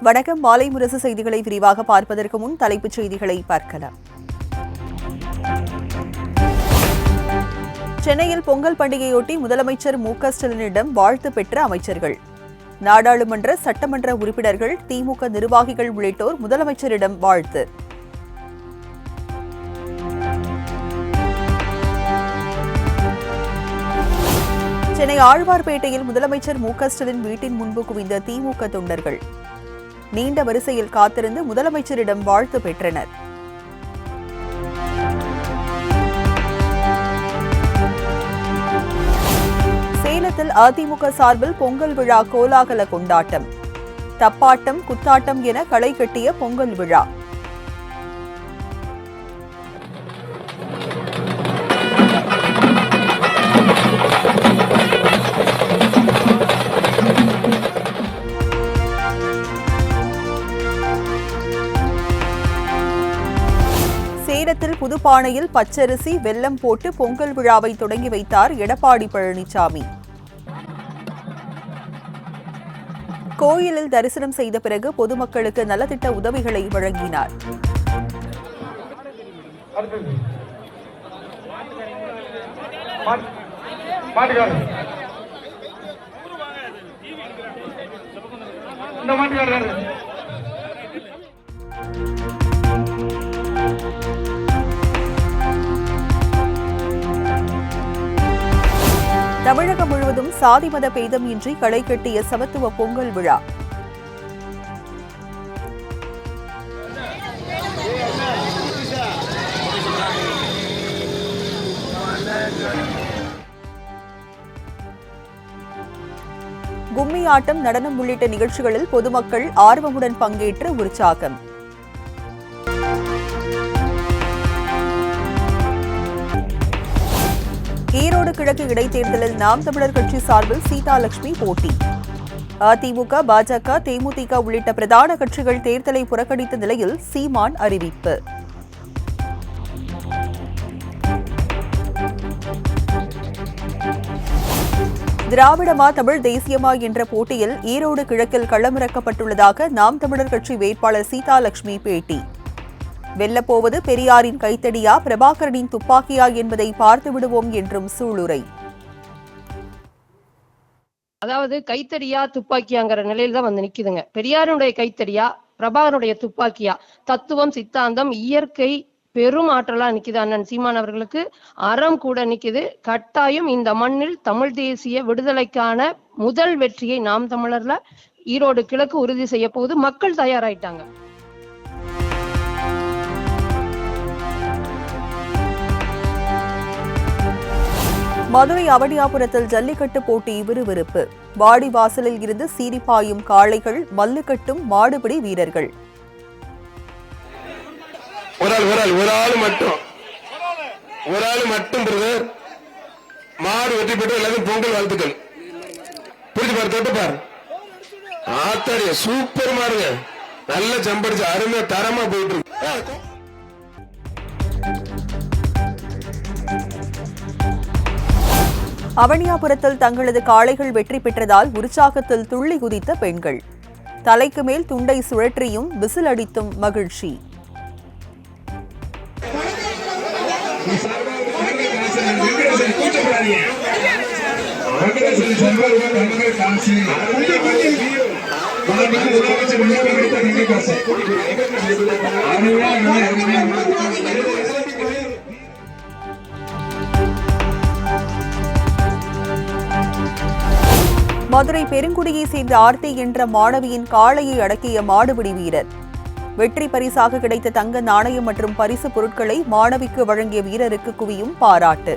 வணக்கம். மாலை முரசு செய்திகளை விரிவாக பார்ப்பதற்கு முன் தலைப்புச் செய்திகளை பார்க்கலாம். சென்னையில் பொங்கல் பண்டிகையொட்டி முதலமைச்சர் மு.க.ஸ்டாலினிடம் வாழ்த்து பெற்ற அமைச்சர்கள். நாடாளுமன்ற சட்டமன்ற உறுப்பினர்கள், திமுக நிர்வாகிகள் உள்ளிட்டோர் முதலமைச்சரிடம் வாழ்த்து. சென்னை ஆழ்வார்பேட்டையில் முதலமைச்சர் மு.க.ஸ்டாலின் வீட்டின் முன்பு குவிந்த திமுக தொண்டர்கள் நீண்ட வரிசையில் காத்திருந்து முதலமைச்சரிடம் வாழ்த்து பெற்றனர். சேலத்தில் அதிமுக சார்பில் பொங்கல் விழா கோலாகல கொண்டாட்டம். தப்பாட்டம், குத்தாட்டம் என களை கட்டிய பொங்கல் விழா. சேலத்தில் புதுப்பானையில் பச்சரிசி, வெல்லம் போட்டு பொங்கல் விழாவை தொடங்கி வைத்தார் எடப்பாடி பழனிசாமி. கோயிலில் தரிசனம் செய்த பிறகு பொதுமக்களுக்கு நலத்திட்ட உதவிகளை வழங்கினார். தமிழகம் முழுவதும் சாதி மத பேதம் இன்றி களை கட்டிய சமத்துவ பொங்கல் விழா. கும்மி ஆட்டம், நடனம் உள்ளிட்ட நிகழ்ச்சிகளில் பொதுமக்கள் ஆர்வமுடன் பங்கேற்று உற்சாகம். ஈரோடு கிழக்கு இடைத்தேர்தலில் நாம் தமிழர் கட்சி சார்பில் சீதாலட்சுமி போட்டி. அதிமுக, பாஜக, தேமுதிக உள்ளிட்ட பிரதான கட்சிகள் தேர்தலை புறக்கணித்த நிலையில் சீமான் அறிவிப்பு. திராவிடமா தமிழ் தேசியமா என்ற போட்டியில் ஈரோடு கிழக்கில் களமிறக்கப்பட்டுள்ளதாக நாம் தமிழர் கட்சி வேட்பாளர் சீதாலட்சுமி பேட்டி. வெல்லப்போவது பெரியாரின் கைத்தடியா, பிரபாகரனின் துப்பாக்கியா என்பதை பார்த்து விடுவோம் என்றும் சூளுரை. அதாவது கைத்தடியா துப்பாக்கியாங்கிற நிலையில தான் வந்து நிக்குதுங்க. பெரியாருடைய கைத்தடியா, பிரபாகரனுடைய துப்பாக்கியா? தத்துவம், சித்தாந்தம், இயற்கை பெரும் ஆற்றலா நிக்குது அண்ணன் சீமான் அவர்களுக்கு. அறம் கூட நிக்குது. கட்டாயம் இந்த மண்ணில் தமிழ் தேசிய விடுதலைக்கான முதல் வெற்றியை நாம் தமிழர்ல ஈரோடு கிழக்கு உறுதி செய்ய போகுது. மக்கள் தயாராயிட்டாங்க. மதுரை அவனியாபுரத்தில் ஜல்லிக்கட்டு போட்டி விறுவிறுப்பு. வாடி வாசலில் இருந்து சீரிப்பாயும் காளைகள், மல்லு கட்டும் மாடுபிடி வீரர்கள். ஒரு ஆள் மட்டும் பிரதர் மாடு வெற்றி பெற்று எல்லாரும் பொங்கல் வாழ்த்துக்கள். புரிஞ்சு பாரு, தொட்டு பாரு. ஆத்தாடிய சூப்பர் மாடுங்க, நல்ல ஜம்படிச்சு அருமையா தரமா போயிட்டு இருக்கு. அவனியாபுரத்தில் தங்களது காளைகள் வெற்றி பெற்றதால் உற்சாகத்தில் துள்ளி குதித்த பெண்கள். தலைக்கு மேல் துண்டை சுழற்றியும் விசில் அடித்தும் மகிழ்ச்சி. மதுரை பெருங்குடியை சேர்ந்த ஆர்த்தி என்ற மாணவியின் காளையை அடக்கிய மாடுபிடி வீரர். வெற்றி பரிசாக கிடைத்த தங்க நாணயம் மற்றும் பரிசு பொருட்களை மாணவிக்கு வழங்கிய வீரருக்கு குவியும் பாராட்டு.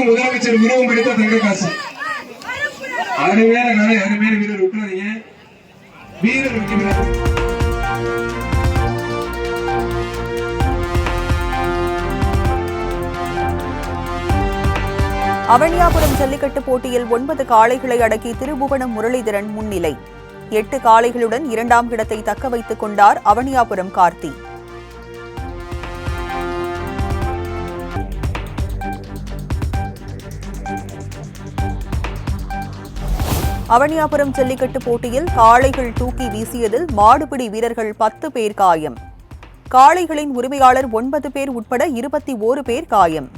முதலமைச்சர் உருவம் பிடித்த தங்க காசு. அருமையான வீரர் விட்டுறாதீங்க. வீரர் வெற்றி. அவனியாபுரம் ஜல்லிக்கட்டு போட்டியில் 9 காளைகளை அடக்கி திருபுவனம் முரளிதரன் முன்னிலை. 8 காளைகளுடன் 2ஆம் இடத்தை தக்க வைத்துக் கொண்டார் அவனியாபுரம் கார்த்தி. அவனியாபுரம் ஜல்லிக்கட்டு போட்டியில் காளைகள் தூக்கி வீசியதில் மாடுபிடி வீரர்கள் 10 பேர் காயம். காளைகளின் உரிமையாளர் 9 பேர் உட்பட 21 பேர் காயம்.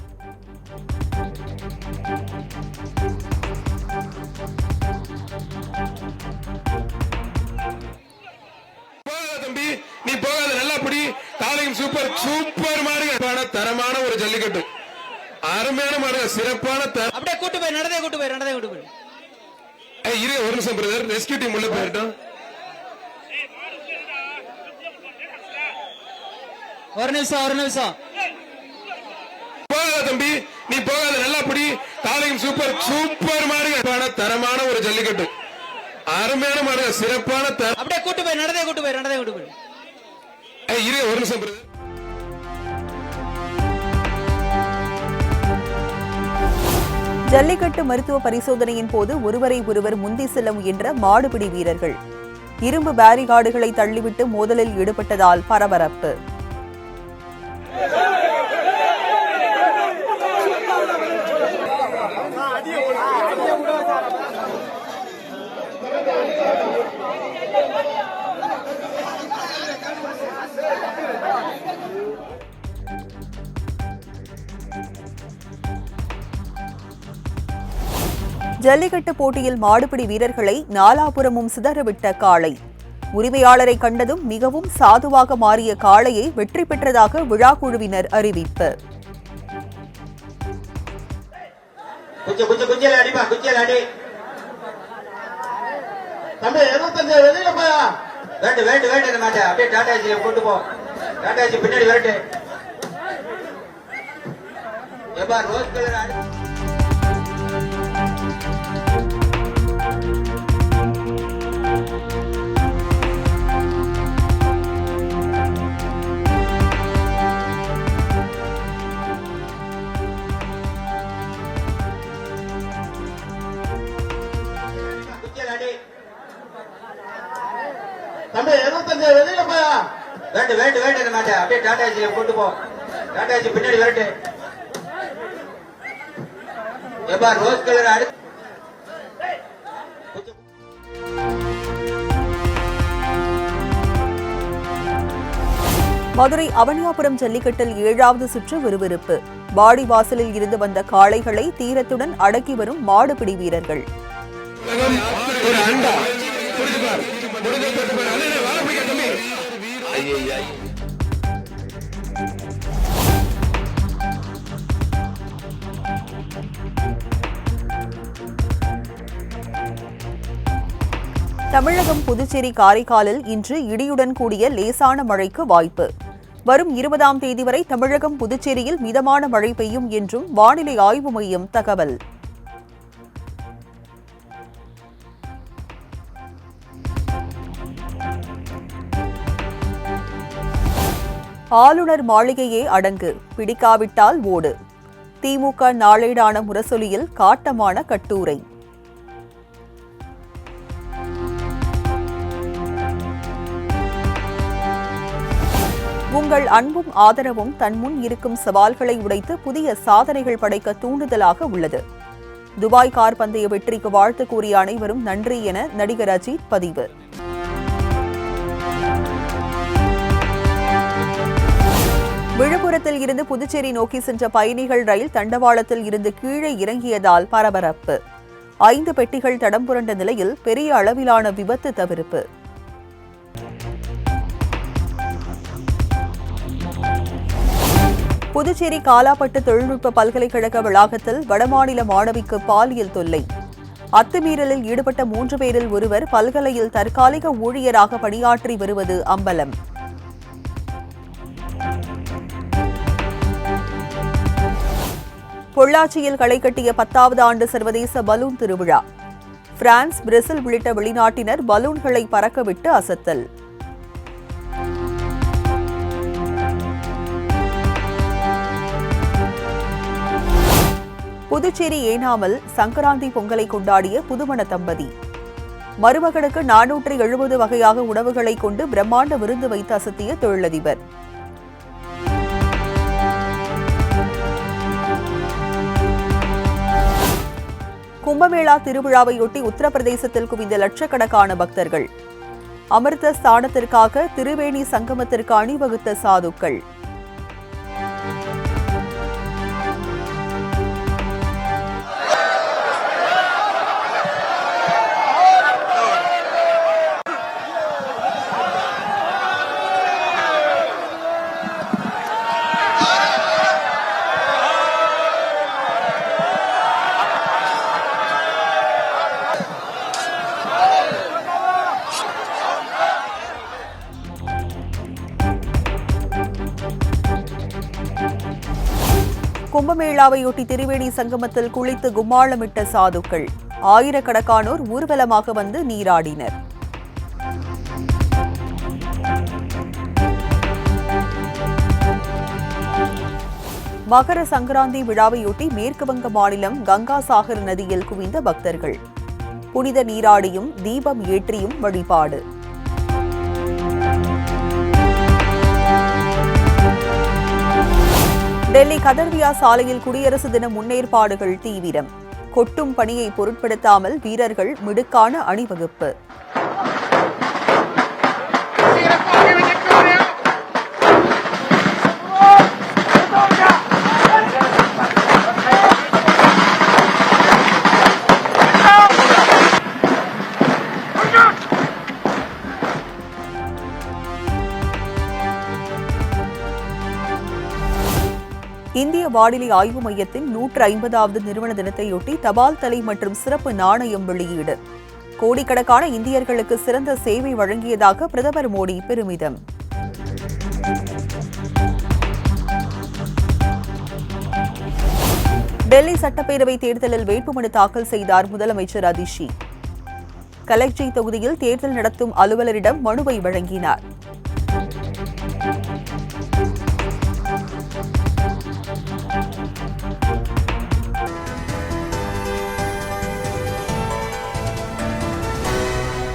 நீ போகாத, நல்லா பிடி. காளையும் சூப்பர் சூப்பர் மாடுங்க. தரமான ஒரு ஜல்லிக்கட்டு, அருமையான மாடுங்க, சிறப்பான அப்படியே கூட்டு போய் நடந்தே கூட்டு போய் இரு ஒரு நிமிஷம் பிரதர், ரெஸ்கியூ டீம் உள்ள போயிட்டோம். ஒரு நிமிஷம் போகாத தம்பி, நீ போகாத, நல்லா பிடி. காளையும் சூப்பர் சூப்பர் மாடுங்க. தரமான ஒரு ஜல்லிக்கட்டு, அருமையான மாடுங்க, சிறப்பான அப்படியே கூட்டு போய் நடந்தே கூட்டு போய் இரு ஒரு நிமிஷம் பிரதர். ஜல்லிக்கட்டு மருத்துவ பரிசோதனையின் போது ஒருவரை ஒருவர் முந்தி செல்ல முயன்ற மாடுபிடி வீரர்கள் இரும்பு பேரிகார்டுகளை தள்ளிவிட்டு மோதலில் ஈடுபட்டதால் பரபரப்பு. ஜல்லிக்கட்டு போட்டியில் மாடுபிடி வீரர்களை நாலாபுரமும் சிதறவிட்ட காளை. உரிமையாளரை கண்டதும் மிகவும் சாதுவாக மாறிய காளையை வெற்றி பெற்றதாக விழா குழுவினர் அறிவிப்பு. மதுரை அவனியாபுரம் ஜல்லிக்கட்டில் 7வது சுற்று விறுவிறுப்பு. வாடிவாசலில் இருந்து வந்த காளைகளை தீரத்துடன் அடக்கி வரும் மாடுபிடி வீரர்கள். தமிழகம், புதுச்சேரி, காரைக்காலில் இன்று இடியுடன் கூடிய லேசான மழைக்கு வாய்ப்பு. வரும் 20ஆம் தேதி வரை தமிழகம், புதுச்சேரியில் மிதமான மழை பெய்யும் என்றும் வானிலை ஆய்வு மையம் தகவல். ஆளுநர் மாளிகையே அடங்கு, பிடிக்காவிட்டால் ஓடு. திமுக நாளேடான முரசொலியில் காட்டமான கட்டுரை. உங்கள் அன்பும் ஆதரவும் தன்முன் இருக்கும் சவால்களை உடைத்து புதிய சாதனைகள் படைக்க தூண்டுதலாக உள்ளது. துபாய் கார் பந்தய வெற்றிக்கு வாழ்த்து கூறிய அனைவரும் நன்றி என நடிகர் அஜித் பதிவு. விழுப்புரத்தில் இருந்து புதுச்சேரி நோக்கி சென்ற பயணிகள் ரயில் தண்டவாளத்தில் இருந்து கீழே இறங்கியதால் பரபரப்பு. 5 பெட்டிகள் தடம் புரண்ட நிலையில் பெரிய அளவிலான விபத்து தவிர்ப்பு. புதுச்சேரி காலாப்பட்டு தொழில்நுட்ப பல்கலைக்கழக வளாகத்தில் வடமாநில மாணவிக்கு பாலியல் தொல்லை. அத்துமீறலில் ஈடுபட்ட 3 பேரில் ஒருவர் பல்கலையில் தற்காலிக ஊழியராக பணியாற்றி வருவது அம்பலம். பொள்ளாச்சியில் களை கட்டிய 10வது ஆண்டு சர்வதேச பலூன் திருவிழா. பிரான்ஸ், பிரேசில் உள்ளிட்ட வெளிநாட்டினர் பலூன்களை பறக்கவிட்டு அசத்தல். புதுச்சேரி ஏனாமல் சங்கராந்தி பொங்கலை கொண்டாடிய புதுமண தம்பதி. மருமகனுக்கு 470 வகையாக உணவுகளை கொண்டு பிரம்மாண்ட விருந்து வைத்து அசத்திய தொழிலதிபர். கும்பமேளா திருவிழாவையொட்டி உத்தரப்பிரதேசத்தில் குவிந்த லட்சக்கணக்கான பக்தர்கள். அமிர்த ஸ்தானத்திற்காக திரிவேணி சங்கமத்திற்கு அணிவகுத்த சாதுக்கள். கும்பமேளாவையொட்டி திரிவேணி சங்கமத்தில் குளித்து கும்மாளமிட்ட சாதுக்கள். ஆயிரக்கணக்கானோர் ஊர்வலமாக வந்து நீராடினர். மகர சங்கராந்தி விழாவையொட்டி மேற்குவங்க மாநிலம் கங்கா சாகர் நதியில் குவிந்த பக்தர்கள். புனித நீராடியும் தீபம் ஏற்றியும் வழிபாடு. டெல்லி கதர்வியா சாலையில் குடியரசு தின முன்னேற்பாடுகள் தீவிரம். கொட்டும் பணியை பொருட்படுத்தாமல் வீரர்கள் மிடுக்கான அணிவகுப்பு. இந்திய வானிலை ஆய்வு மையத்தின் 150வது நிறுவன தினத்தையொட்டி தபால் தலை மற்றும் சிறப்பு நாணயம் வெளியீடு. கோடிக்கணக்கான இந்தியர்களுக்கு சிறந்த சேவை வழங்கியதாக பிரதமர் மோடி பெருமிதம். டெல்லி சட்டப்பேரவை தேர்தலில் வேட்புமனு தாக்கல் செய்தார் முதலமைச்சர் அதிஷி. கலெக்டரி தொகுதியில் தேர்தல் நடத்தும் அலுவலரிடம் மனுவை வழங்கினார்.